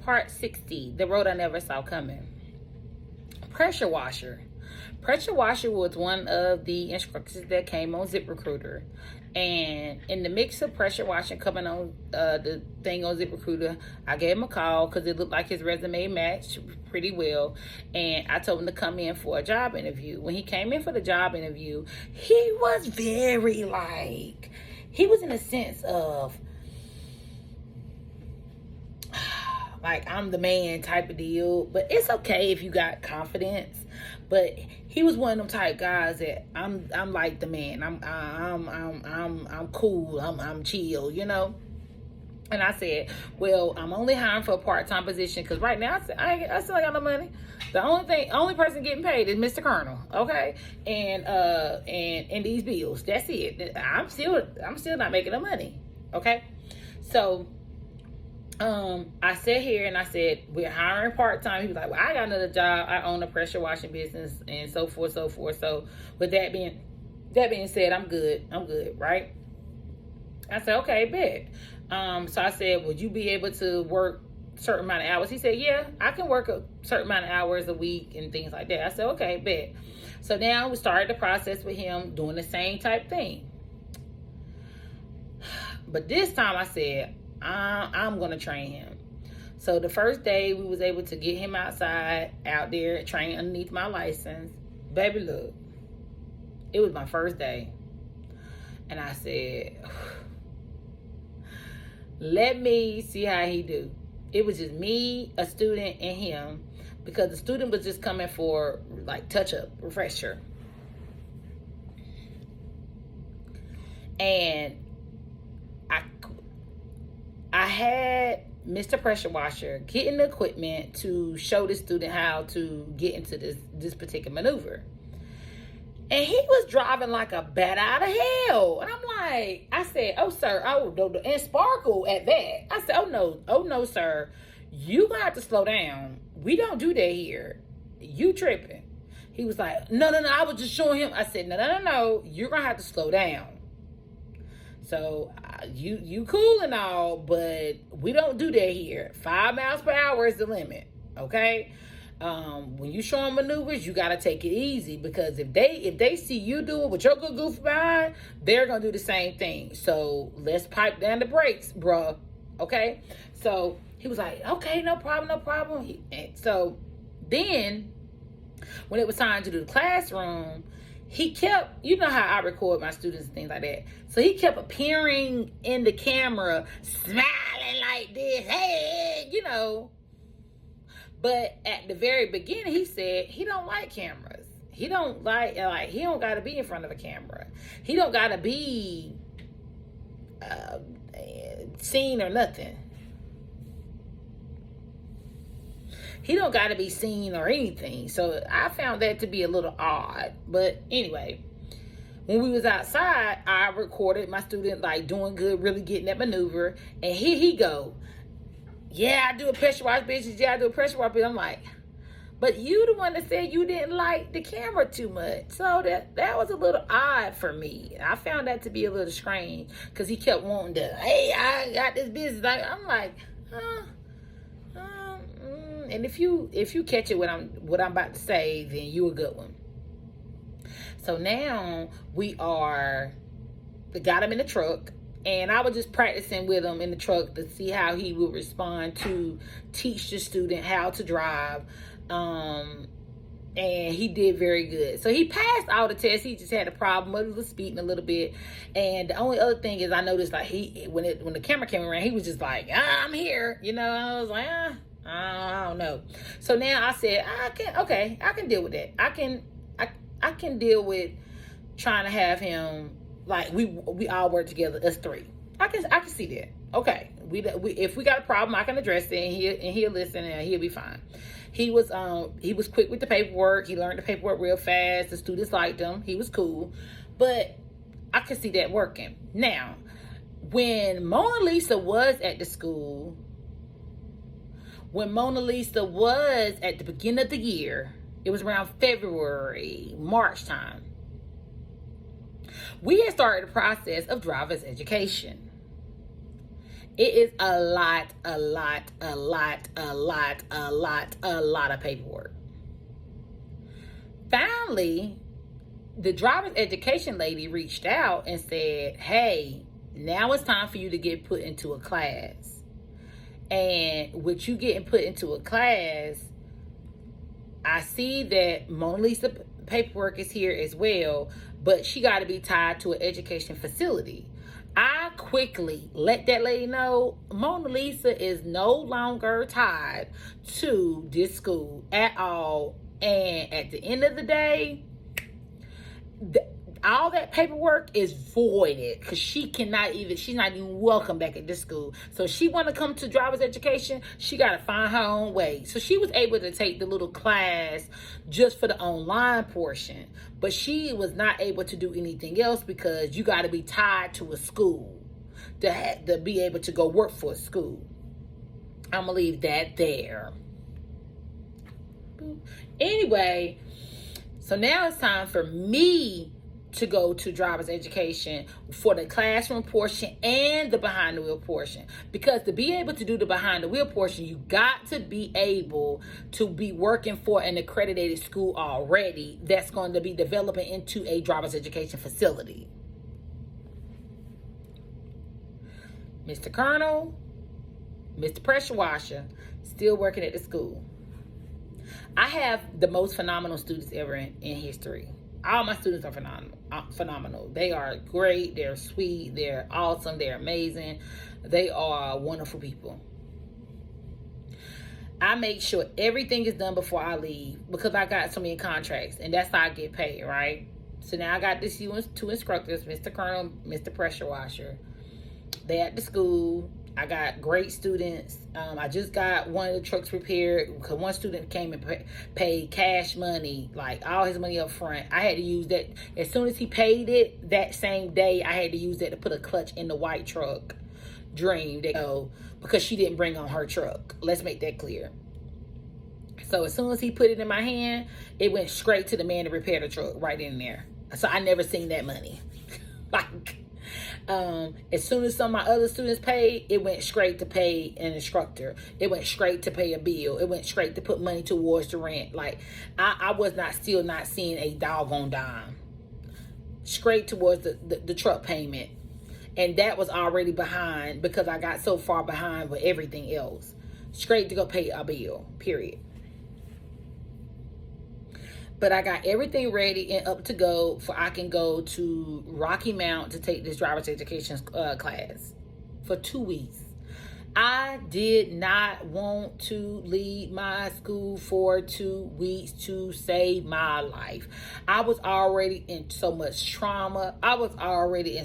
Part 60, the road I never saw coming. Pressure washer. Pressure washer was one of the instructors that came on ZipRecruiter. And in the mix of pressure washing coming on the thing on ZipRecruiter, I gave him a call because it looked like his resume matched pretty well. And I told him to come in for a job interview. When he came in for the job interview, he was very he was in a sense of, like, I'm the man type of deal. But it's okay if you got confidence. But he was one of them type guys that I'm like the man. I'm cool. I'm chill, you know. And I said, well, I'm only hiring for a part-time position because right now I still got no money. The only person getting paid is Mr. Colonel, okay? And these bills. That's it. I'm still not making no money, okay? So I sat here and I said, we're hiring part-time. He was like, well, I got another job. I own a pressure washing business and so forth. So with that being said, I'm good, right? I said, okay, bet. So I said, would you be able to work a certain amount of hours? He said, yeah, I can work a certain amount of hours a week and things like that. I said, okay, bet. So now we started the process with him doing the same type thing. But this time I said, I'm going to train him. So the first day we was able to get him out there, train underneath my license. Baby, look, it was my first day. And I said, let me see how he do. It was just me, a student, and him. Because the student was just coming for, like, touch-up, refresher. And I had Mr. Pressure Washer getting the equipment to show the student how to get into this particular maneuver. And he was driving like a bat out of hell. And I'm like, I said, oh, sir, and Sparkle at that. I said, oh, no, sir. You gonna have to slow down. We don't do that here. You tripping. He was like, no, I was just showing him. I said, no. You're gonna have to slow down. So you cool and all, but we don't do that here. 5 miles per hour is the limit, okay? When you show them maneuvers, you got to take it easy because if they see you doing what your good goofy behind, they're going to do the same thing. So let's pipe down the brakes, bruh, okay? So he was like, okay, no problem. So then when it was time to do the classroom, he kept, you know how I record my students and things like that. So he kept appearing in the camera, smiling like this, hey, you know. But at the very beginning, he said he don't like cameras. He don't like he don't got to be in front of a camera. He don't got to be seen or nothing. He don't got to be seen or anything. So I found that to be a little odd. But anyway, when we was outside, I recorded my student like doing good, really getting that maneuver. And here he go. Yeah, I do a pressure wash, bitches. Yeah, I do a pressure wash. But I'm like, but you the one that said you didn't like the camera too much. So that was a little odd for me. I found that to be a little strange because he kept wanting to, hey, I got this business. I'm like, and if you catch it what I'm about to say, then you a good one. So now we got him in the truck, and I was just practicing with him in the truck to see how he would respond to teach the student how to drive. And he did very good. So he passed all the tests. He just had a problem with speeding a little bit. And the only other thing is I noticed like when the camera came around, he was just like, I'm here. You know, I was like, I don't know. So now I said, I can deal with that. I can deal with trying to have him like we all work together as three. I can see that. Okay, if we got a problem, I can address it, and he'll listen, and he'll be fine. He was quick with the paperwork. He learned the paperwork real fast. The students liked him. He was cool, but I could see that working. Now, when Mona Lisa was at the school, when Mona Lisa was at the beginning of the year, it was around February, March time, we had started the process of driver's education. It is a lot of paperwork. Finally, the driver's education lady reached out and said, hey, now it's time for you to get put into a class. And with you getting put into a class, I see that Mona Lisa paperwork is here as well, but she got to be tied to an education facility. I quickly let that lady know Mona Lisa is no longer tied to this school at all. And at the end of the day, all that paperwork is voided because she's not even welcome back at this school. So she want to come to driver's education, she got to find her own way. So she was able to take the little class just for the online portion, but she was not able to do anything else because you got to be tied to a school to be able to go work for a school. I'm gonna leave that there. Anyway, so now it's time for me to go to driver's education for the classroom portion and the behind the wheel portion. Because to be able to do the behind the wheel portion, you got to be able to be working for an accredited school already that's going to be developing into a driver's education facility. Mr. Colonel, Mr. Pressure Washer, still working at the school. I have the most phenomenal students ever in history. All my students are phenomenal. They are great. They're sweet. They're awesome. They're amazing. They are wonderful people. I make sure everything is done before I leave because I got so many contracts, and that's how I get paid, right? So now I got these two instructors, Mr. Colonel, Mr. Pressure Washer. They at the school. I got great students. I just got one of the trucks repaired because one student came and paid cash money, like all his money up front. I had to use that. As soon as he paid it, that same day, I had to use that to put a clutch in the white truck, Dream, because she didn't bring on her truck. Let's make that clear. So as soon as he put it in my hand, it went straight to the man to repair the truck right in there. So I never seen that money. As soon as some of my other students paid, it went straight to pay an instructor. It went straight to pay a bill. It went straight to put money towards the rent. Like I was still not seeing a doggone dime. Straight towards the truck payment. And that was already behind because I got so far behind with everything else. Straight to go pay a bill, period. But I got everything ready and up to go for I can go to Rocky Mount to take this driver's education class for 2 weeks. I did not want to leave my school for 2 weeks to save my life. I was already in so much trauma. It was already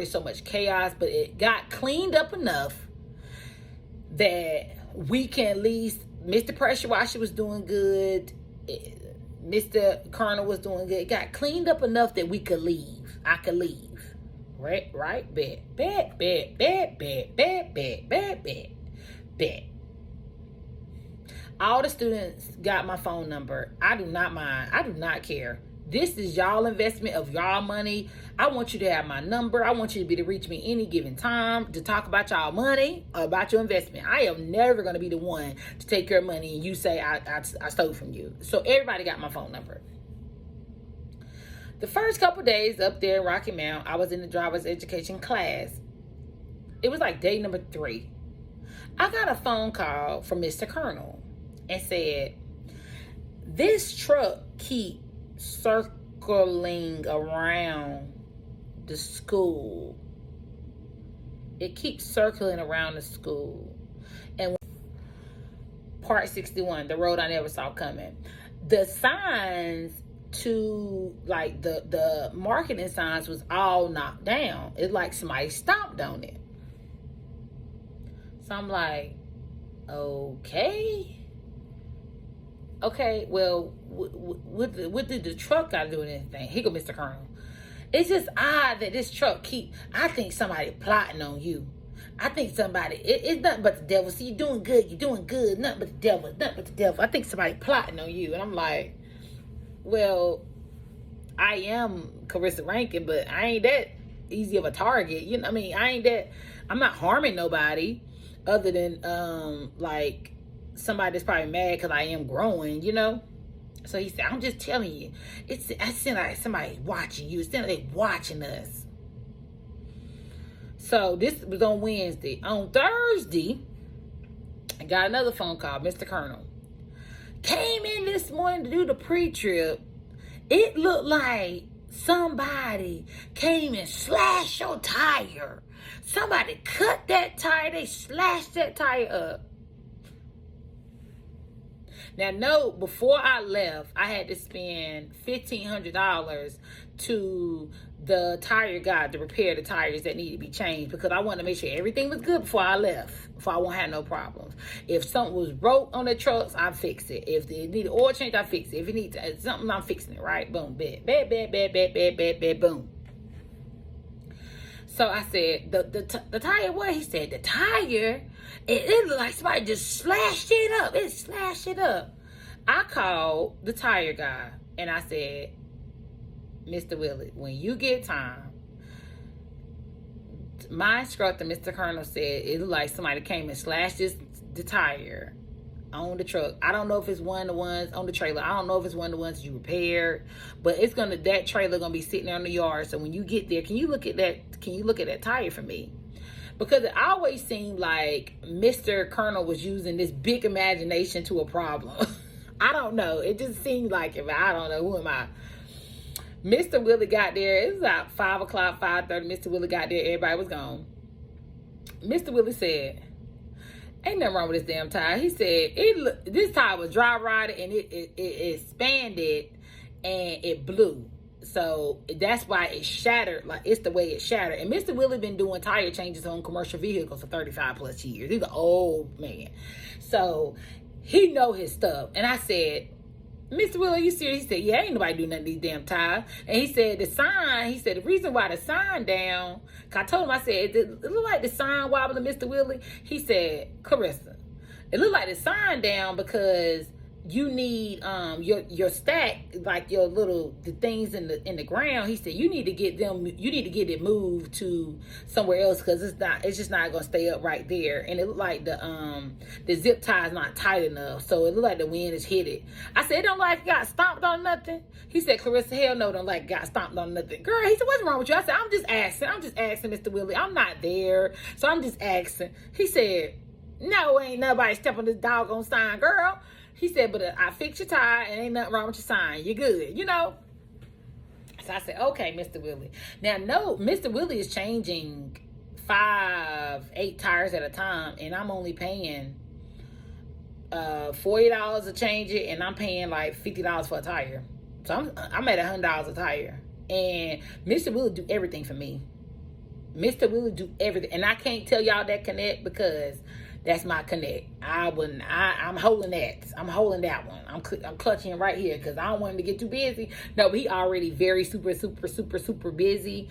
so much chaos, but it got cleaned up enough that we can at least, Mr. Pressure Washer was doing good. Mr. Colonel was doing good. It got cleaned up enough that we could leave. I could leave. Right? Bet. All the students got my phone number. I do not mind. I do not care. This is y'all investment of y'all money. I want you to have my number. I want you to be able to reach me any given time to talk about y'all money or about your investment. I am never going to be the one to take your money and you say I stole from you. So everybody got my phone number. The first couple days up there in Rocky Mount, I was in the driver's education class. It was like day number 3. I got a phone call from Mr. Colonel and said, this truck keeps circling around the school. It keeps circling around the school. And Part 61, the road I never saw coming. The signs to like the marketing signs was all knocked down. It's like somebody stomped on it. So I'm like, okay, well, what did the truck got to do with anything? Here go Mr. Colonel. It's just odd that this truck I think somebody plotting on you. I think somebody, it's nothing but the devil. See, you're doing good. Nothing but the devil. I think somebody plotting on you. And I'm like, well, I am Carissa Rankin, but I ain't that easy of a target. You know what I mean? I ain't that I'm not harming nobody other than like somebody that's probably mad because I am growing, you know. So he said, I'm just telling you, I sound like somebody watching you. It sounds like they watching us. So this was on Wednesday. On Thursday, I got another phone call. Mr. Colonel came in this morning to do the pre-trip. It looked like somebody came and slashed your tire. Somebody cut that tire. They slashed that tire up. Now, no, before I left, I had to spend $1,500 to the tire guy to repair the tires that need to be changed, because I wanted to make sure everything was good before I left, before I won't have no problems. If something was broke on the trucks, I fix it. If it needed oil change, I fix it. If it needs something, I'm fixing it, right? Boom, bad, boom. So I said, the tire what? He said, the tire, it looked like somebody just slashed it up. It slashed it up. I called the tire guy and I said, Mr. Willie, when you get time, my instructor, Mr. Colonel, said it looked like somebody came and slashed the tire on the truck. I don't know if it's one of the ones on the trailer. I don't know if it's one of the ones you repaired, but that trailer gonna be sitting there in the yard. So when you get there, can you look at that tire for me? Because it always seemed like Mr. Colonel was using this big imagination to a problem. I don't know. It just seemed like it. I don't know. Who am I? Mr. Willie got there. It was about 5 o'clock, 5:30. Mr. Willie got there. Everybody was gone. Mr. Willie said, ain't nothing wrong with this damn tire. He said, this tire was dry rotted and it expanded and it blew. So that's why it shattered. Like, it's the way it shattered. And Mr. Willie been doing tire changes on commercial vehicles for 35 plus years. He's an old man. So he know his stuff. And I said, Mr. Willie, are you serious? He said, yeah, ain't nobody do nothing to these damn tires. And he said, the reason why the sign down, cause I told him, I said, it looked like the sign wobbling, Mr. Willie. He said, Clarissa, it looked like the sign down because you need your stack, like the things in the ground. He said you need to get it moved to somewhere else, because it's just not gonna stay up right there. And it looked like the zip tie is not tight enough, so it looked like the wind has hit it. I said, it don't like it got stomped on nothing. He said, Clarissa, hell no, don't like it got stomped on nothing. Girl, he said, what's wrong with you? I said, I'm just asking, Mr. Willie. I'm not there, so I'm just asking. He said, no, ain't nobody stepping on this doggone sign, girl. He said, but I fixed your tire and ain't nothing wrong with your sign. You're good, you know. So I said, okay, Mr. Willie. Now, no, Mr. Willie is changing 8 tires at a time, and I'm only paying $40 to change it, and I'm paying like $50 for a tire. So I'm at $100 a tire. And Mr. Willie do everything for me. Mr. Willie do everything. And I can't tell y'all that connect, because that's my connect. I'm holding that. I'm holding that one. I'm clutching right here because I don't want him to get too busy. No, but he already very super busy.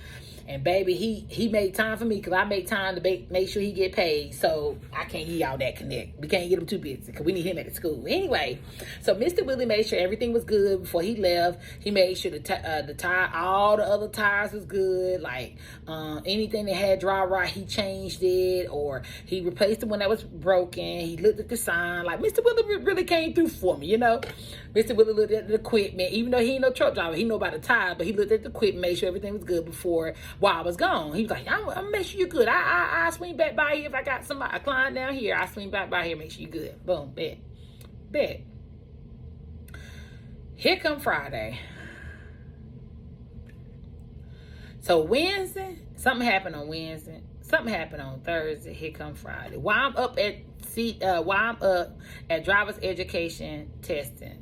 And baby, he made time for me because I made time to make sure he get paid. So I can't give y'all that connect. We can't get him too busy because we need him at the school. Anyway, so Mr. Willie made sure everything was good before he left. He made sure the tire, all the other tires was good. Like anything that had dry rot, he changed it, or he replaced the one that was broken. He looked at the sign. Like, Mr. Willie really came through for me, you know. Mr. Willie looked at the equipment, even though he ain't no truck driver. He know about the tire, but he looked at the equipment, made sure everything was good before while I was gone. He was like, I'm gonna make sure you're good. I swing back by here if I got a client down here. I swing back by here, make sure you're good. Boom, bet. Here come Friday. So Wednesday, something happened on Wednesday. Something happened on Thursday. Here come Friday. While I'm up at driver's education testing.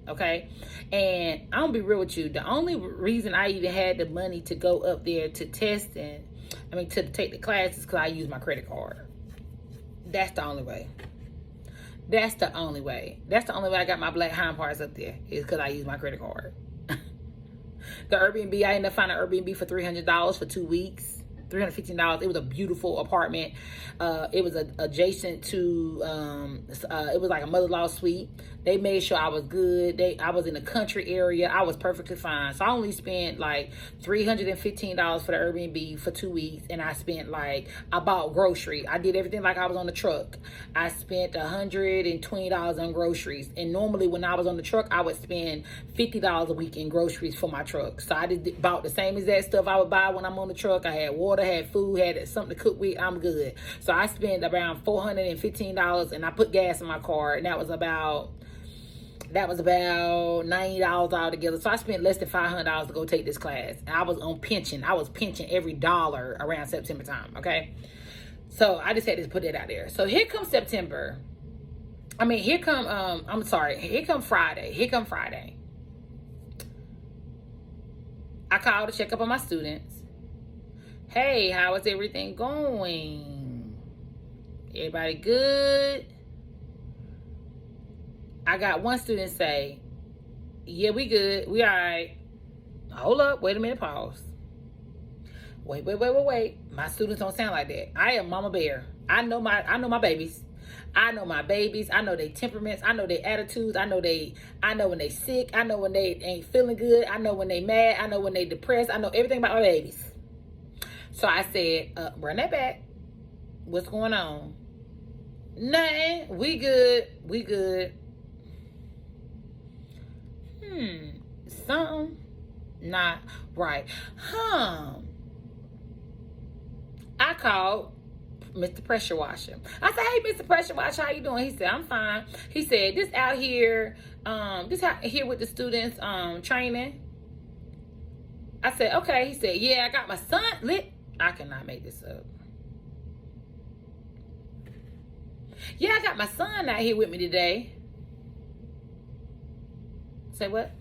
Okay, and I'm gonna be real with you. The only reason I even had the money to go up there to testing, to take the classes, because I use my credit card. That's the only way. That's the only way I got my black hind parts up there, is because I use my credit card. The Airbnb, I ended up finding an Airbnb for $300 for 2 weeks. $315. It was a beautiful apartment. It was adjacent to, it was like a mother-in-law suite. They made sure I was good. I was in a country area. I was perfectly fine. So I only spent like $315 for the Airbnb for 2 weeks. And I spent like, I bought groceries. I did everything like I was on the truck. I spent $120 on groceries. And normally when I was on the truck, I would spend $50 a week in groceries for my truck. So I just bought the same exact stuff I would buy when I'm on the truck. I had water, had food, had something to cook with. I'm good. So I spent around $415 and I put gas in my car, and that was about $90 altogether. So I spent less than $500 to go take this class. And I was on pension. I was pension every dollar around September time. Okay. So I just had to put that out there. So here comes September. Here come Friday. Here come Friday. I called to check up on my students. Hey, how is everything going? Everybody good? I got one student say, yeah, we good. We all right. Hold up. Wait a minute. Pause. Wait. My students don't sound like that. I am Mama Bear. I know my babies. I know my babies. I know their temperaments. I know their attitudes. I know when they sick. I know when they ain't feeling good. I know when they mad. I know when they depressed. I know everything about my babies. So I said, run that back. What's going on? Nothing. We good. Something not right. I called Mr. Pressure Washer. I said, hey, Mr. Pressure Washer, how you doing? He said, I'm fine. He said, this out here with the students training. I said, okay. He said, yeah, I got my son lit. I cannot make this up. Yeah, I got my son out here with me today. Say what?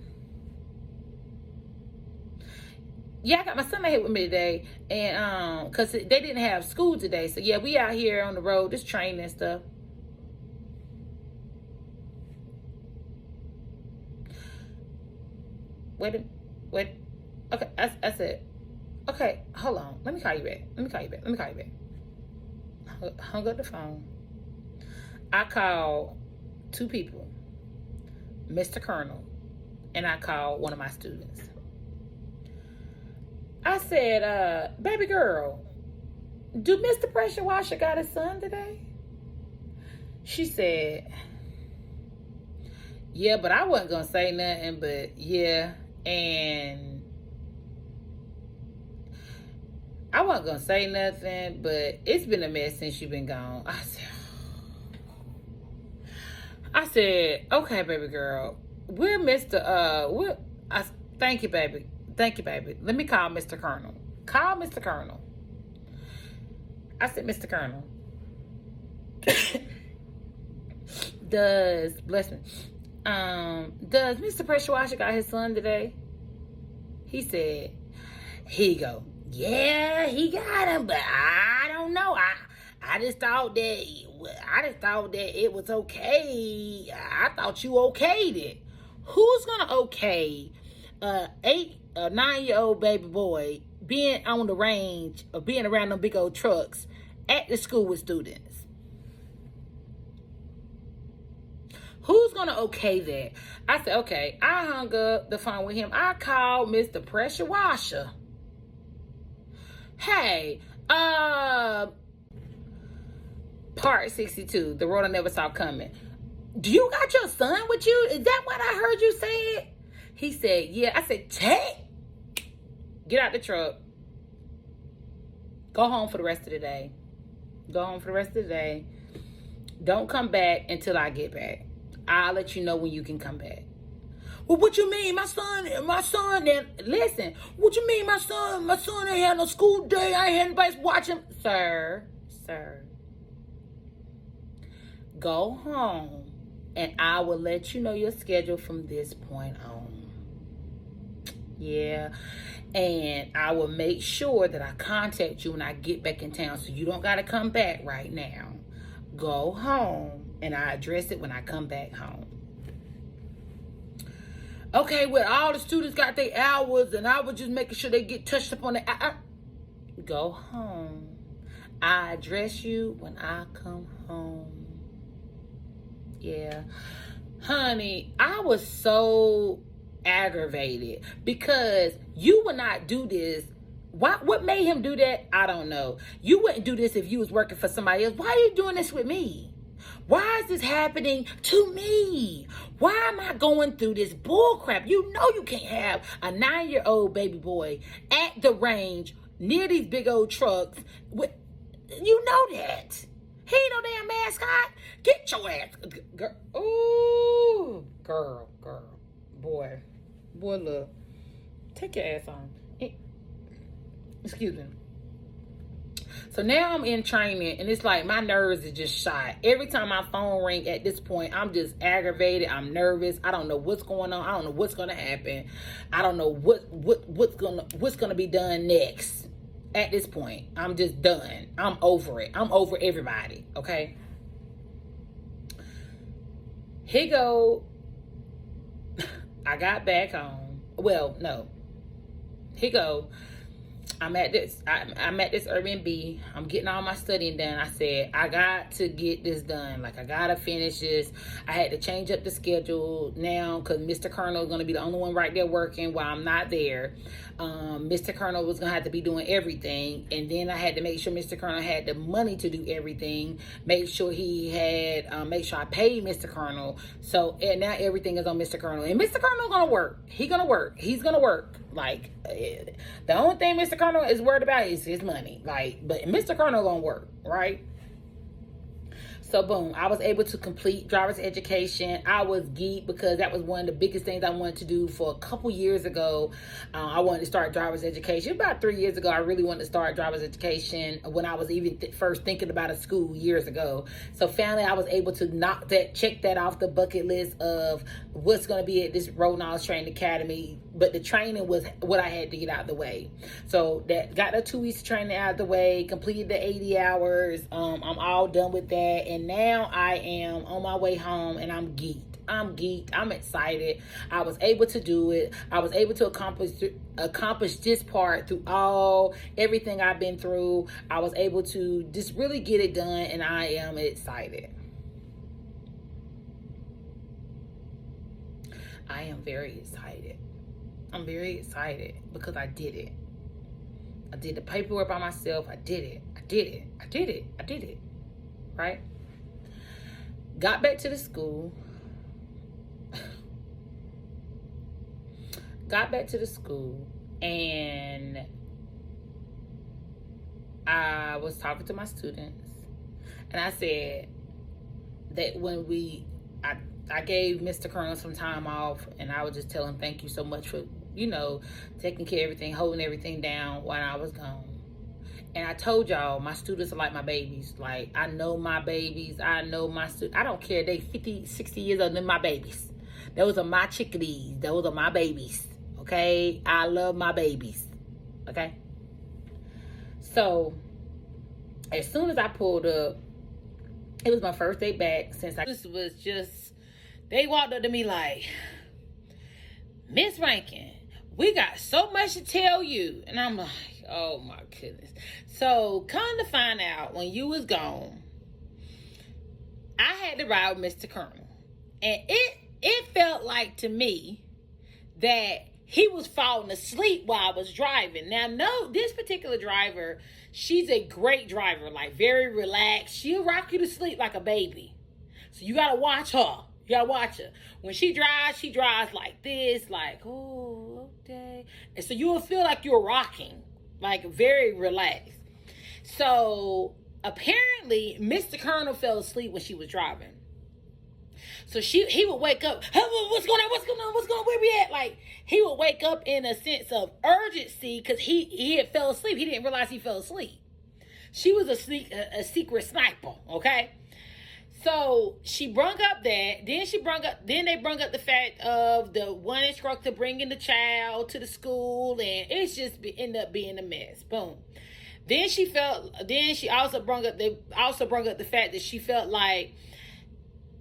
Yeah, I got my son out here with me today. And because they didn't have school today. So yeah, we out here on the road just training and stuff. Wait. Okay, I said, okay, hold on. Let me call you back. Hung up the phone. I called two people, Mr. Colonel, and I called one of my students. I said, baby girl, do Mr. Pressure Washer got his son today? She said, yeah, but I wasn't going to say nothing, but yeah, and I wasn't going to say nothing, but it's been a mess since you've been gone. I said, okay, baby girl, we're thank you, baby. Let me call Mr. Colonel. Call Mr. Colonel. I said, Mr. Colonel, does Mr. Pressure Washer got his son today? He said, here you go. Yeah, he got him, but I don't know. I just thought that it was okay. I thought you okayed it. Who's gonna okay a 9-year-old baby boy being on the range or being around them big old trucks at the school with students? Who's gonna okay that? I said, okay. I hung up the phone with him. I called Mr. Pressure Washer. Hey, Part 62, the road I never saw coming. Do you got your son with you? Is that what I heard you say? He said, yeah. I said, Ted, get out the truck. Go home for the rest of the day. Don't come back until I get back. I'll let you know when you can come back. Well, what you mean? My son, listen, what you mean my son ain't had no school day. I ain't had anybody watch him. Sir. Go home, and I will let you know your schedule from this point on. Yeah, and I will make sure that I contact you when I get back in town, so you don't got to come back right now. Go home, and I address it when I come back home. Okay, well, all the students got their hours, and I was just making sure they get touched up on the Go home. I address you when I come home. Yeah. Honey, I was so aggravated because you would not do this. What made him do that? I don't know. You wouldn't do this if you was working for somebody else. Why are you doing this with me? Why is this happening to me? Why am I going through this bull crap? You know you can't have a 9-year-old baby boy at the range near these big old trucks. You know that. He ain't no damn mascot. Get your ass. Girl. Ooh. Girl. Boy, look. Take your ass on. Excuse me. So now I'm in training, and it's like my nerves are just shot. Every time my phone ring at this point, I'm just aggravated. I'm nervous. I don't know what's going on. I don't know what's gonna happen. I don't know what's gonna be done next. At this point, I'm just done. I'm over it. I'm over everybody. Okay. Here go. I got back home. Well, no. Here go. I'm at this Airbnb. I'm getting all my studying done. I said, I got to get this done. Like, I got to finish this. I had to change up the schedule now because Mr. Colonel is going to be the only one right there working while I'm not there. Mr. Colonel was going to have to be doing everything. And then I had to make sure Mr. Colonel had the money to do everything. Make sure he had, make sure I paid Mr. Colonel. So, and now everything is on Mr. Colonel. And Mr. Colonel going to work. He's going to work. He's going to work. Like, the only thing Mr. Colonel is worried about is his money. Like, but Mr. Colonel gonna work, right? So boom, I was able to complete driver's education. I was geeked because that was one of the biggest things I wanted to do for a couple years ago. I wanted to start driver's education. About 3 years ago, I really wanted to start driver's education when I was even first thinking about a school years ago. So finally, I was able to check that off the bucket list of what's going to be at this Road Knowledge Training Academy. But the training was what I had to get out of the way. So that got the 2 weeks of training out of the way, completed the 80 hours. I'm all done with that. And now I am on my way home and I'm geeked. I'm excited. I was able to do it. I was able to accomplish this part through everything I've been through. I was able to just really get it done, and I am excited. I am very excited. I'm very excited because I did it. I did the paperwork by myself. I did it. Right? Got back to the school. And I was talking to my students, and I said that when I gave Mr. Colonel some time off, and I would just tell him thank you so much for, taking care of everything, holding everything down while I was gone. And I told y'all, my students are like my babies. Like, I know my babies. I know my students. I don't care. They 50, 60 years older than my babies. Those are my chickadees. Those are my babies. Okay? I love my babies. Okay? So, as soon as I pulled up, it was my first day back they walked up to me like, Miss Rankin, we got so much to tell you. And I'm like, oh my goodness. So come to find out, when you was gone, I had to ride with Mr. Colonel. And it felt like to me that he was falling asleep while I was driving. Now, no, this particular driver, she's a great driver, like very relaxed. She'll rock you to sleep like a baby. So you got to watch her. When she drives like this, like, oh, okay. And so you will feel like you're rocking, like very relaxed. So apparently, Mr. Colonel fell asleep when she was driving. So he would wake up, hey, what's going on, where we at? Like, he would wake up in a sense of urgency because he had fell asleep. He didn't realize he fell asleep. She was a secret sniper, okay? So she brung up that. Then they brung up the fact of the one instructor bringing the child to the school, and it's just ended up being a mess. Boom. Then she also brung up the fact that she felt like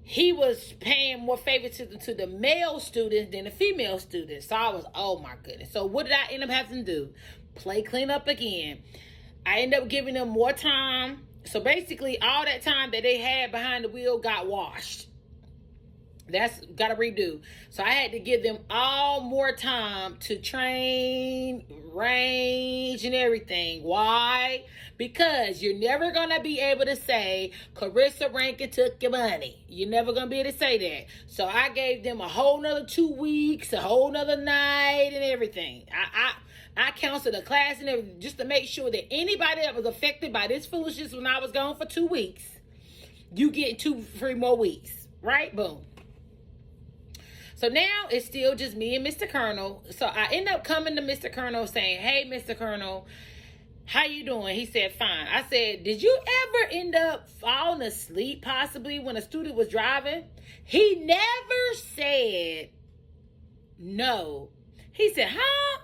he was paying more favoritism to the male students than the female students. So I was, oh my goodness. So what did I end up having to do? Play clean up again. I ended up giving them more time. So basically, all that time that they had behind the wheel got washed. That's got to redo. So I had to give them all more time to train, range, and everything. Why? Because you're never going to be able to say Carissa Rankin took your money. You're never going to be able to say that. So I gave them a whole nother 2 weeks, a whole nother night, and everything. I counseled a class and everything just to make sure that anybody that was affected by this foolishness when I was gone for 2 weeks, you get 2 free more weeks. Right? Boom. So now it's still just me and Mr. Colonel. So I end up coming to Mr. Colonel saying, hey, Mr. Colonel, how you doing? He said, fine. I said, did you ever end up falling asleep possibly when a student was driving? He never said no. He said, huh?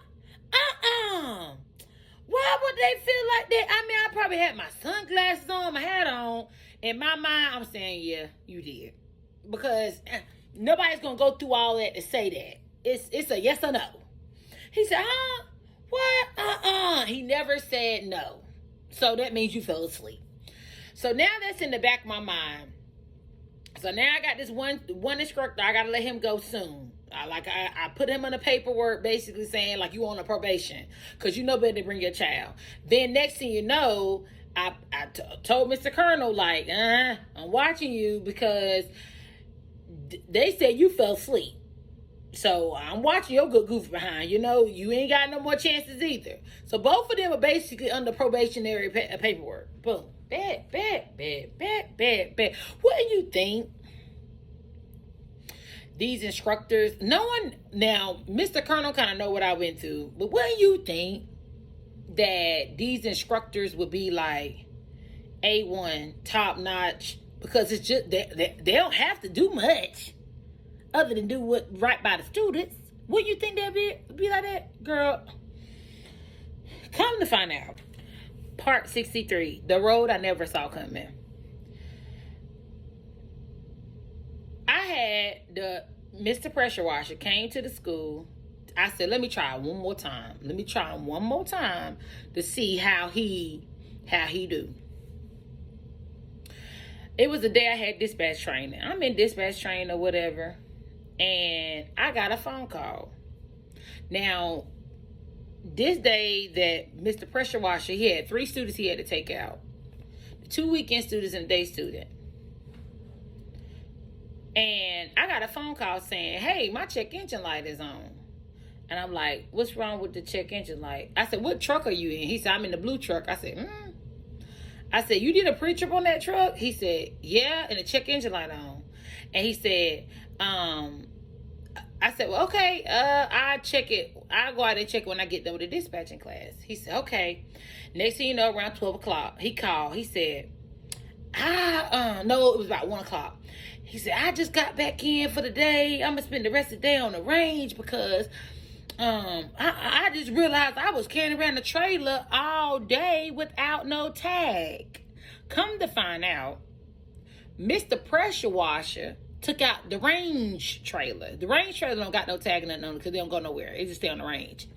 Why would they feel like that? I mean, I probably had my sunglasses on, my hat on. In my mind, I'm saying, yeah, you did. Because nobody's going to go through all that to say that. It's a yes or no. He said, huh? What? He never said no. So that means you fell asleep. So now that's in the back of my mind. So now I got this one instructor. I got to let him go soon. I put him on the paperwork basically saying like you on a probation because you know better to bring your child. Then next thing you know, I told Mr. Colonel like, I'm watching you because they said you fell asleep. So I'm watching your good goof behind. You know, you ain't got no more chances either. So both of them are basically under probationary paperwork. Boom. Bad. What do you think? These instructors, no one, now, Mr. Colonel kind of know what I went through, but what do you think that these instructors would be like A1, top notch? Because it's just, they don't have to do much other than do what right by the students. What you think they'd be like that? Girl, come to find out. Part 63, the road I never saw coming. I had the Mr. Pressure Washer came to the school. I said, let me try one more time. Let me try him one more time to see how he do. It was the day I had dispatch training. I'm in dispatch training or whatever. And I got a phone call. Now, this day that Mr. Pressure Washer, he had 3 students he had to take out. The 2 weekend students and a day student. And I got a phone call saying, hey, my check engine light is on. And I'm like, what's wrong with the check engine light? I said, what truck are you in? He said, I'm in the blue truck. I said, I said, you did a pre-trip on that truck? He said, yeah, and the check engine light on. And he said, I said, well, okay, I'll check it. I'll go out and check it when I get done with the dispatching class. He said, okay. Next thing you know, around 12 o'clock, he called. He said, no, it was about 1 o'clock. He said, I just got back in for the day. I'm going to spend the rest of the day on the range because I just realized I was carrying around the trailer all day without no tag. Come to find out, Mr. Pressure Washer took out the range trailer. The range trailer don't got no tag and nothing on it because they don't go nowhere. It just stay on the range.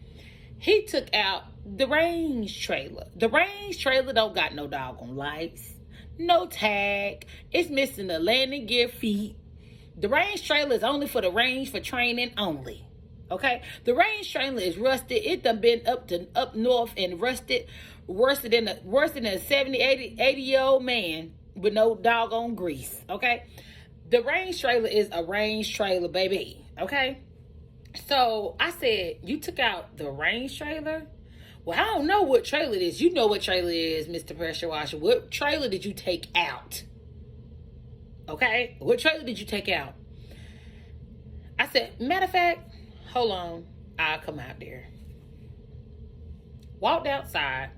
He took out the range trailer. The range trailer don't got no doggone lights. No tag. It's missing the landing gear feet. The range trailer is only for the range for training only. Okay? The range trailer is rusted. It done been up north and rusted. Worse than a 70, 80-year-old man with no doggone grease. Okay? The range trailer is a range trailer, baby. Okay? So I said, you took out the range trailer? Well, I don't know what trailer it is. You know what trailer it is, Mr. Pressure Washer. What trailer did you take out? Okay? What trailer did you take out? I said, matter of fact, hold on. I'll come out there. Walked outside.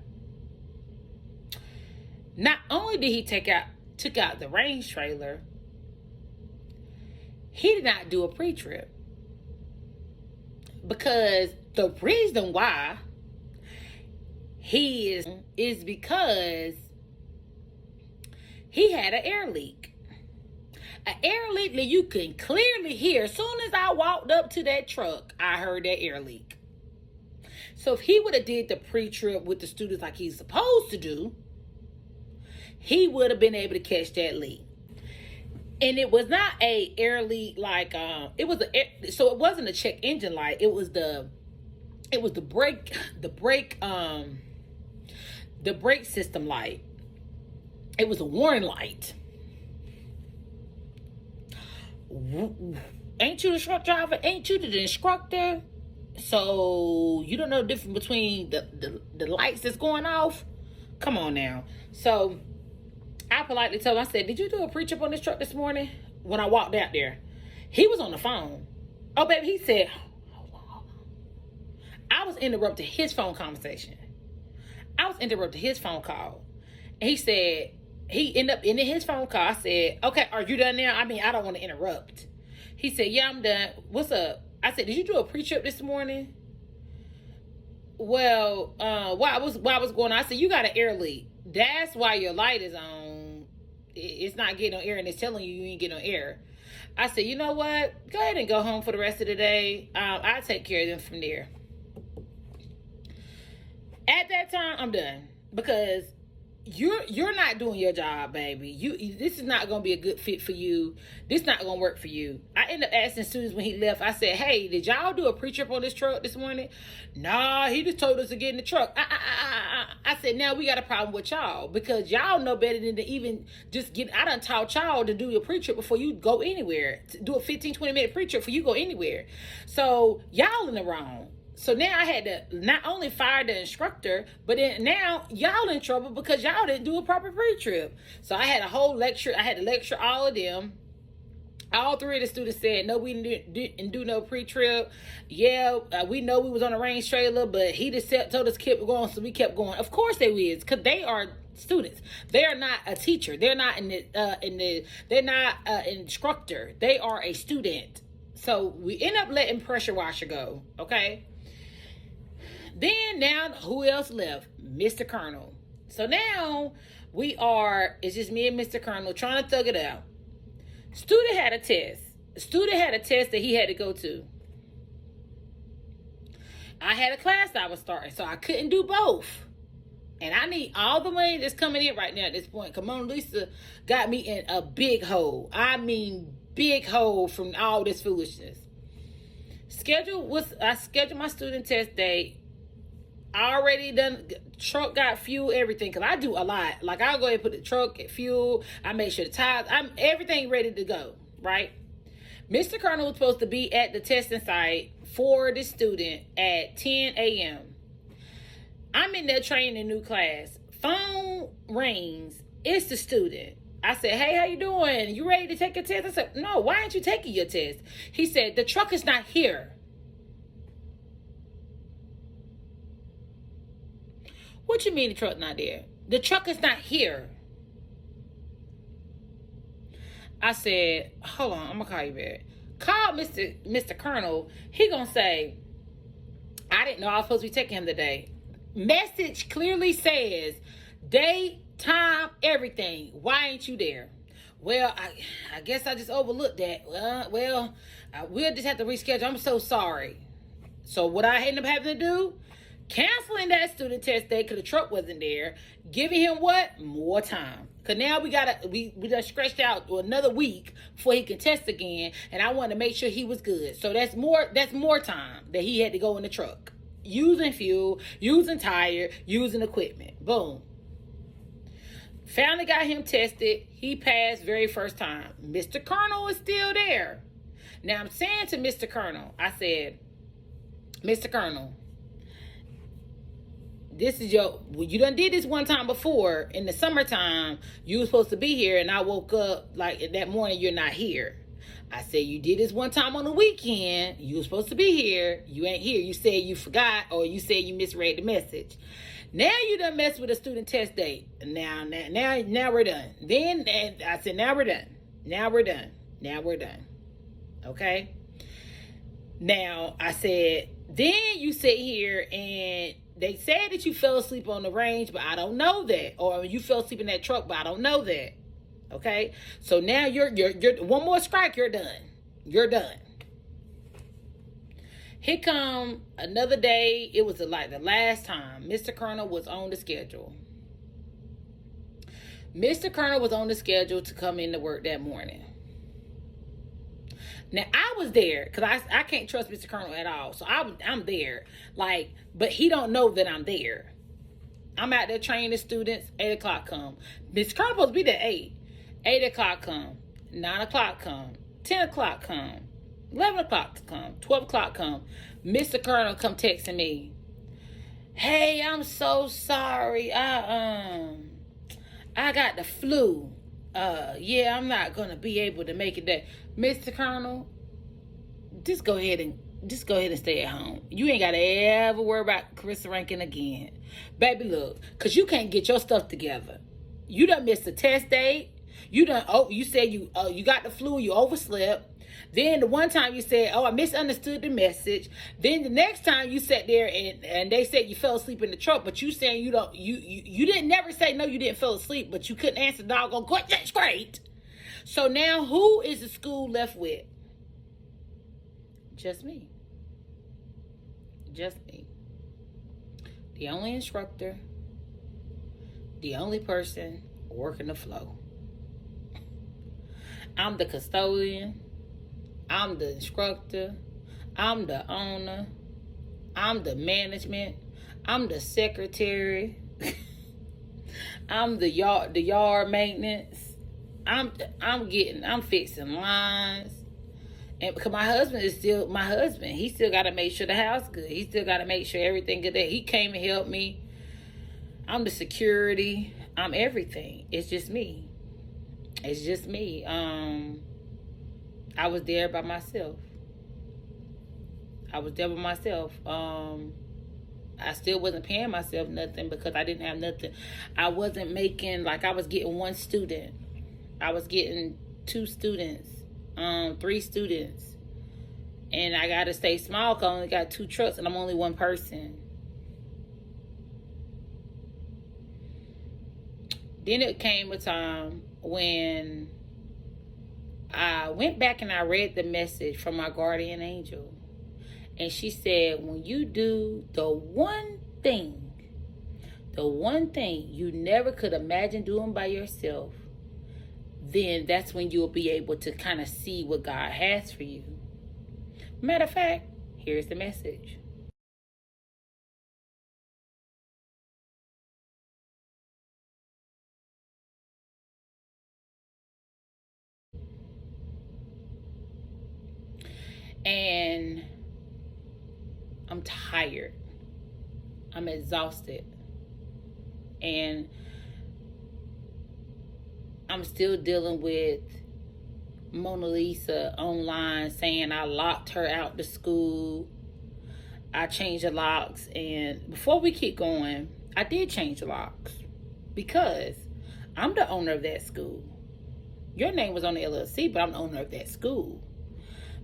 Not only did he took out the range trailer, he did not do a pre-trip. Because the reason why he is because he had an air leak. An air leak that you can clearly hear. As soon as I walked up to that truck, I heard that air leak. So if he would have did the pre-trip with the students like he's supposed to do, he would have been able to catch that leak. And it was not a air leak like it was so it wasn't a check engine light. It was the brake system light. It was a warning light. Ain't you the truck driver? Ain't you the instructor? So you don't know the difference between the lights that's going off? Come on now. So I politely told him, I said, did you do a pre-trip on this truck this morning? When I walked out there. He was on the phone. Oh, baby, he said, hold on. I was interrupting his phone conversation. I was interrupting his phone call. And he said, he ended up ending his phone call. I said, okay, are you done now? I mean, I don't want to interrupt. He said, yeah, I'm done. What's up? I said, did you do a pre-trip this morning? Well, while I was going on, I said, you got an air leak. That's why your light is on. It's not getting on air and it's telling you ain't getting on air. I said, you know what? Go ahead and go home for the rest of the day. I'll take care of them from there. At that time, I'm done. Because you're not doing your job, baby. This is not going to be a good fit for you. This is not going to work for you. I ended up asking students when he left. I said, hey, did y'all do a pre-trip on this truck this morning? Nah, he just told us to get in the truck. I said, now we got a problem with y'all. Because y'all know better than to even just get... I done taught y'all to do your pre-trip before you go anywhere. To do a 15, 20-minute pre-trip before you go anywhere. So y'all in the wrong. So now I had to not only fire the instructor, but then now y'all in trouble because y'all didn't do a proper pre-trip. So I had a whole lecture. I had to lecture all of them. All three of the students said, no, we didn't do no pre-trip. Yeah, we know we was on a range trailer, but he just told us to keep going, so we kept going. Of course they was, because they are students. They are not a teacher. They're not they're not an instructor. They are a student. So we end up letting pressure washer go, okay? Then now, who else left? Mr. Colonel. So now it's just me and Mr. Colonel trying to thug it out. Student had a test. Student had a test that he had to go to. I had a class I was starting, so I couldn't do both. And I need all the money that's coming in right now at this point. Come on, Lisa got me in a big hole. I mean, big hole from all this foolishness. I scheduled my student test date. I already done, truck got fuel, everything, because I do a lot. Like, I'll go ahead and put the truck at fuel. I make sure the tires, everything ready to go, right? Mr. Colonel was supposed to be at the testing site for the student at 10 a.m. I'm in there training a new class. Phone rings. It's the student. I said, hey, how you doing? You ready to take your test? I said, no, why aren't you taking your test? He said, the truck is not here. What you mean the truck not there? The truck is not here. I said, hold on, I'm gonna call you back. Call Mr. Colonel. He gonna say, I didn't know I was supposed to be taking him today. Message clearly says, date, time, everything. Why ain't you there? Well, I guess I just overlooked that. We'll just have to reschedule. I'm so sorry. So what I ended up having to do? Canceling that student test day because the truck wasn't there. Giving him what? More time. Because now we just stretched out another week before he can test again. And I wanted to make sure he was good. So that's more time that he had to go in the truck. Using fuel, using tire, using equipment. Boom. Finally got him tested. He passed very first time. Mr. Colonel is still there. Now I'm saying to Mr. Colonel, I said, Mr. Colonel, this is you done did this one time before in the summertime. You were supposed to be here, and I woke up like that morning. You're not here. I said you did this one time on the weekend. You were supposed to be here. You ain't here. You said you forgot, or you said you misread the message. Now you done messed with a student test date. Now we're done. Then I said now we're done. Now we're done. Now we're done. Okay. Now I said then you sit here and. They said that you fell asleep on the range, but I don't know that. Or you fell asleep in that truck, but I don't know that. Okay? So now you're one more strike, you're done. You're done. Here come another day. It was like the last time Mr. Colonel was on the schedule. Mr. Colonel was on the schedule to come into work that morning. Now, I was there because I can't trust Mr. Colonel at all. So I'm there. Like, but he don't know that I'm there. I'm out there training the students. 8 o'clock come. Mr. Colonel supposed to be there at 8. 8 o'clock come. 9 o'clock come. 10 o'clock come. 11 o'clock come. 12 o'clock come. Mr. Colonel come texting me. Hey, I'm so sorry. I got the flu. Yeah, I'm not gonna be able to make it there. Mr. Colonel, just go ahead and stay at home. You ain't gotta ever worry about Carissa Rankin again. Baby, look, cause you can't get your stuff together. You done missed the test date. You said you got the flu, you overslept. Then the one time you said, I misunderstood the message. Then the next time you sat there and they said you fell asleep in the truck, but you saying you didn't never say no, you didn't fall asleep, but you couldn't answer the doggone question. That's great. So now who is the school left with? Just me. Just me. The only instructor, the only person working the flow. I'm the custodian. I'm the instructor. I'm the owner. I'm the management. I'm the secretary. I'm the yard maintenance. I'm fixing lines. And because my husband is still my husband, he still got to make sure the house good. He still got to make sure everything good. He came and helped me. I'm the security. I'm everything. It's just me. It's just me. I was there by myself. I still wasn't paying myself nothing because I didn't have nothing. I wasn't making, like, I was getting one student. I was getting 2 students, 3 students. And I got to stay small because I only got 2 trucks and I'm only one person. Then it came a time when I went back and I read the message from my guardian angel. And she said, when you do the one thing you never could imagine doing by yourself, then that's when you'll be able to kind of see what God has for you. Matter of fact, here's the message. And I'm tired. I'm exhausted. And I'm still dealing with Mona Lisa online saying I locked her out to school. I changed the locks. And before we keep going, I did change the locks because I'm the owner of that school. Your name was on the LLC, but I'm the owner of that school.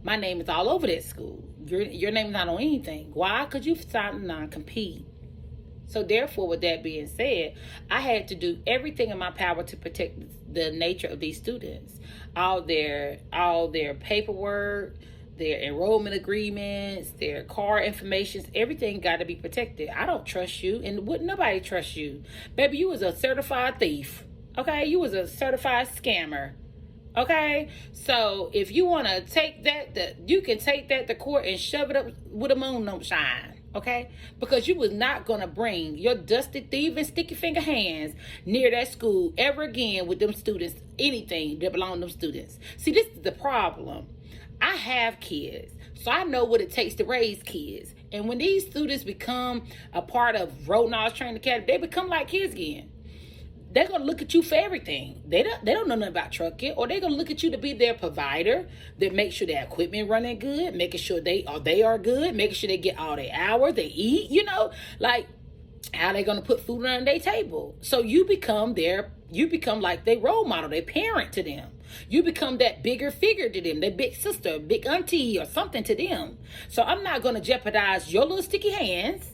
My name is all over that school. Your name is not on anything. Why? Because you signed a non-compete. So therefore, with that being said, I had to do everything in my power to protect the nature of these students. All their paperwork, their enrollment agreements, their car information, everything got to be protected. I don't trust you, and wouldn't nobody trust you. Baby, you was a certified thief. Okay? You was a certified scammer. Okay, so if you want to take that, you can take that to court and shove it up with a moon don't shine. Okay, because you was not gonna bring your dusty, thieving, sticky finger hands near that school ever again with them students. Anything that belong to them students. See, this is the problem. I have kids, so I know what it takes to raise kids. And when these students become a part of Road Knowledge Training Academy, they become like kids again. They're going to look at you for everything. They don't know nothing about trucking, or they're going to look at you to be their provider, that make sure their equipment running good, making sure they are good, making sure they get all their hours, they eat, like how they going to put food on their table. So you become like their role model, their parent to them. You become that bigger figure to them, their big sister, big auntie or something to them. So I'm not going to jeopardize your little sticky hands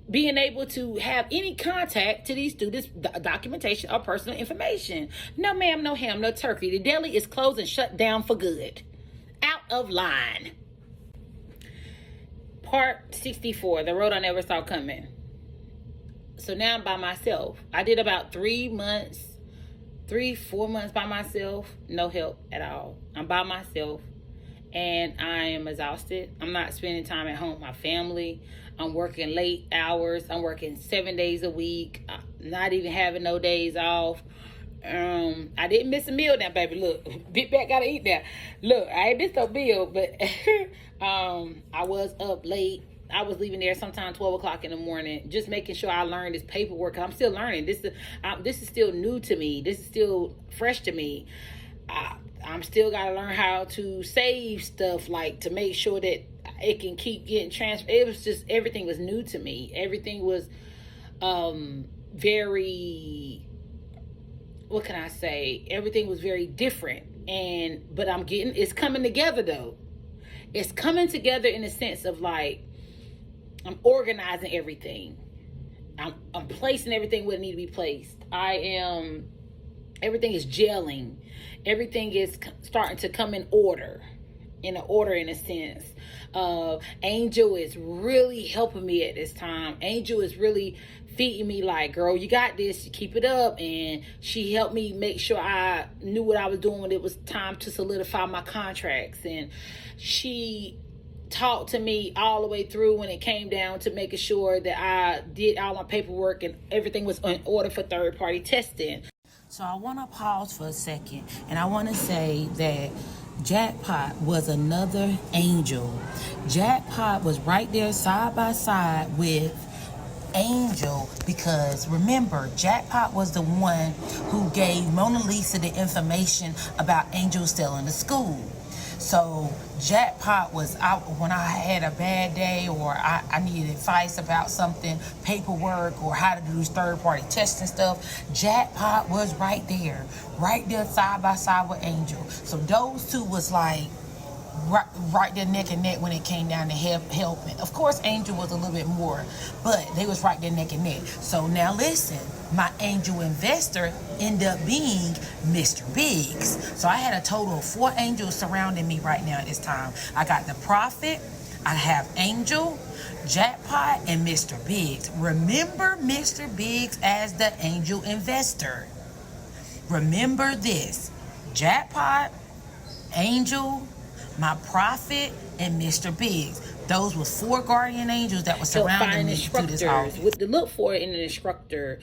being able to have any contact to these students' documentation or personal information. No ma'am, no ham, no turkey. The deli is closed and shut down for good. Out of line. Part 64, the road I never saw coming. So now I'm by myself. I did about 4 months by myself. No help at all. I'm by myself. And I am exhausted. I'm not spending time at home with my family. I'm working late hours. I'm working 7 days a week. Not even having no days off. I didn't miss a meal now, baby. Look, Big Back gotta eat now. Look, I ain't missed no meal, but I was up late. I was leaving there sometime 12 o'clock in the morning, just making sure I learned this paperwork. I'm still learning. This is still new to me. This is still fresh to me. I'm still got to learn how to save stuff, like to make sure that it can keep getting transferred. It was just, everything was new to me. Everything was very, what can I say? Everything was very different. But it's coming together though. It's coming together in the sense of like, I'm organizing everything. I'm placing everything where it needs to be placed. Everything is gelling. Everything is starting to come in order in a sense. Angel is really helping me at this time. Angel is really feeding me like, girl, you got this, you keep it up. And she helped me make sure I knew what I was doing when it was time to solidify my contracts. And she talked to me all the way through when it came down to making sure that I did all my paperwork and everything was in order for third-party testing. So I want to pause for a second, and I want to say that Jackpot was another angel. Jackpot was right there side by side with Angel, because remember, Jackpot was the one who gave Mona Lisa the information about Angel stealing the school. So Jackpot was out when I had a bad day or I needed advice about something, paperwork or how to do third-party testing stuff. Jackpot was right there side by side with Angel. So those two was like right there neck and neck when it came down to helping. Of course, Angel was a little bit more, but they was right there neck and neck. So now listen, my angel investor ended up being Mr. Biggs. So I had a total of 4 angels surrounding me right now at this time. I got the Prophet, I have Angel, Jackpot, and Mr. Biggs. Remember Mr. Biggs as the angel investor. Remember this: Jackpot, Angel, my Prophet, and Mr. Biggs. Those were 4 guardian angels that were surrounding me through this office. With the look for it in an instructor,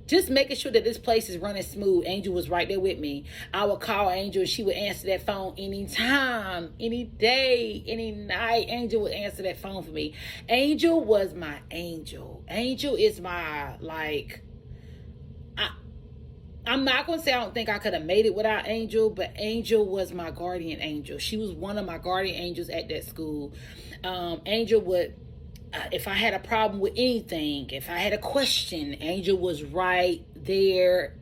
just making sure that this place is running smooth. Angel was right there with me. I would call Angel and she would answer that phone anytime, any day, any night. Angel would answer that phone for me. Angel was my angel. Angel is my, like, I'm not going to say I don't think I could have made it without Angel, but Angel was my guardian angel. She was one of my guardian angels at that school. Angel would, if I had a problem with anything, if I had a question, Angel was right there.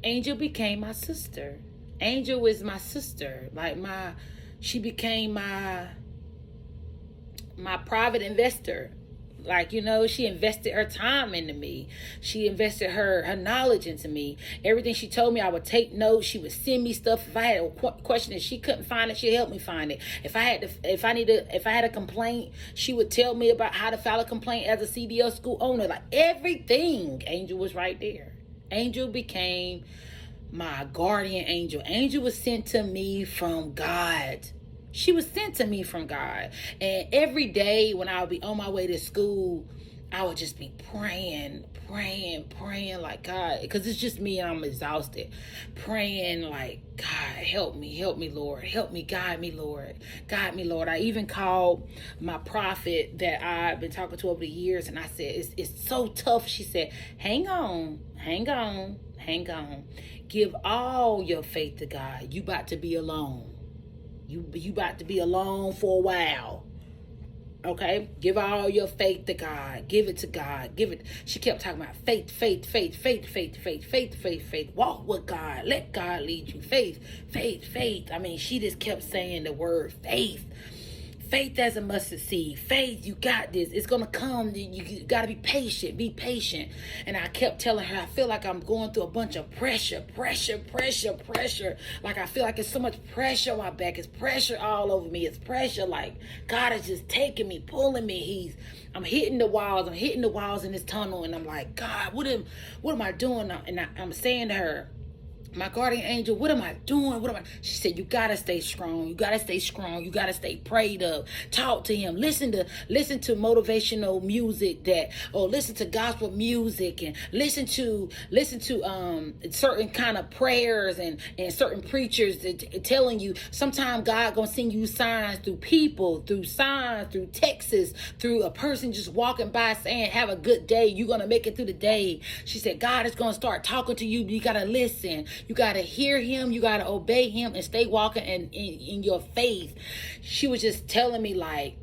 Angel became my sister. Angel is my sister. Like she became my private investor. Like, you know, she invested her time into me. She invested her knowledge into me. Everything she told me, I would take notes. She would send me stuff. If I had a question and she couldn't find it, she'd help me find it. If I had a complaint, she would tell me about how to file a complaint as a CDL school owner. Like, everything. Angel was right there. Angel became my guardian angel. Angel was sent to me from God. She was sent to me from God. And every day when I would be on my way to school, I would just be praying like, God, because it's just me and I'm exhausted. Praying like, God, help me, Lord. Help me, guide me, Lord. Guide me, Lord. I even called my prophet that I've been talking to over the years, and I said, it's so tough. She said, hang on. Give all your faith to God. You about to be alone. You about to be alone for a while. Okay? Give all your faith to God. Give it to God. Give it. She kept talking about faith. Walk with God. Let God lead you. Faith. I mean, she just kept saying the word faith. Faith as a mustard seed. Faith, you got this. It's going to come. You got to be patient. Be patient. And I kept telling her, I feel like I'm going through a bunch of pressure. Like I feel like it's so much pressure on my back. It's pressure all over me. It's pressure. Like God is just taking me, pulling me. I'm hitting the walls. I'm hitting the walls in this tunnel. And I'm like, God, what am I doing? And I'm saying to her, my guardian angel, what am I doing? She said, you got to stay strong. You got to stay strong. You got to stay prayed up. Talk to him. Listen to motivational music or listen to gospel music, and listen to certain kind of prayers and certain preachers telling you sometimes God going to send you signs through people, through signs, through texts, through a person just walking by saying, have a good day. You're going to make it through the day. She said, God is going to start talking to you. You got to listen. You got to hear him. You got to obey him and stay walking in your faith. She was just telling me like,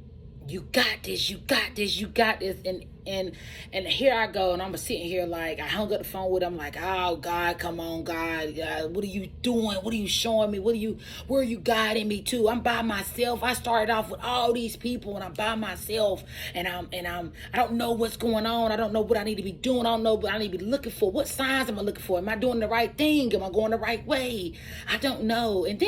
you got this, you got this, you got this. And here I go, and I'm sitting here like, I hung up the phone with him like, oh God, come on, God, what are you doing? What are you showing me? Where are you guiding me to? I'm by myself. I started off with all these people, and I'm by myself, and I don't know what's going on. I don't know what I need to be doing. I don't know what I need to be looking for. What signs am I looking for? Am I doing the right thing? Am I going the right way? I don't know. And then